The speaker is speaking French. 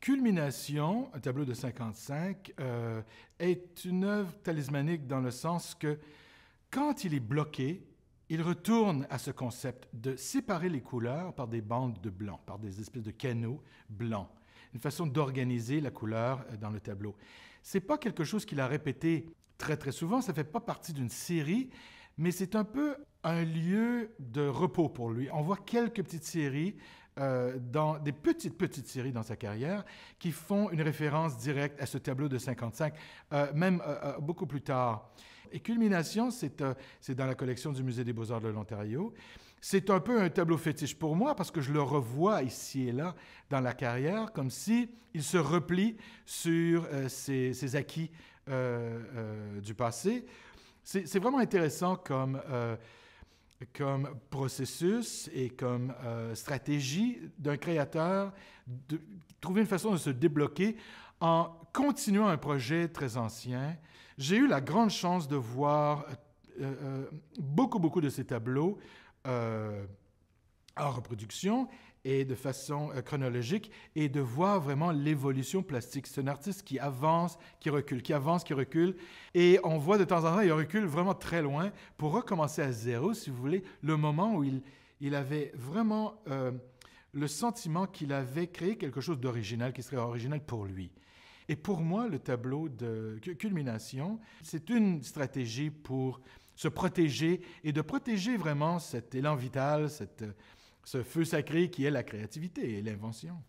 Culmination, un tableau de 55, est une œuvre talismanique dans le sens que quand il est bloqué, il retourne à ce concept de séparer les couleurs par des bandes de blanc, par des espèces de canaux blancs, une façon d'organiser la couleur dans le tableau. Ce n'est pas quelque chose qu'il a répété très très souvent, ça ne fait pas partie d'une série, mais c'est un peu un lieu de repos pour lui. On voit quelques petites séries, dans des petites séries dans sa carrière, qui font une référence directe à ce tableau de 55, même beaucoup plus tard. Et Culmination, c'est dans la collection du Musée des Beaux-Arts de l'Ontario. C'est un peu un tableau fétiche pour moi parce que je le revois ici et là dans la carrière, comme si il se replie sur ses acquis du passé. C'est vraiment intéressant comme processus et comme stratégie d'un créateur de trouver une façon de se débloquer en continuant un projet très ancien. J'ai eu la grande chance de voir beaucoup de ces tableaux en reproduction et de façon chronologique et de voir vraiment l'évolution plastique. C'est un artiste qui avance, qui recule, qui avance, qui recule. Et on voit de temps en temps, il recule vraiment très loin pour recommencer à zéro, si vous voulez, le moment où il avait vraiment le sentiment qu'il avait créé quelque chose d'original, qui serait original pour lui. Et pour moi, le tableau de Culmination, c'est une stratégie pour se protéger et de protéger vraiment cet élan vital, ce feu sacré qui est la créativité et l'invention.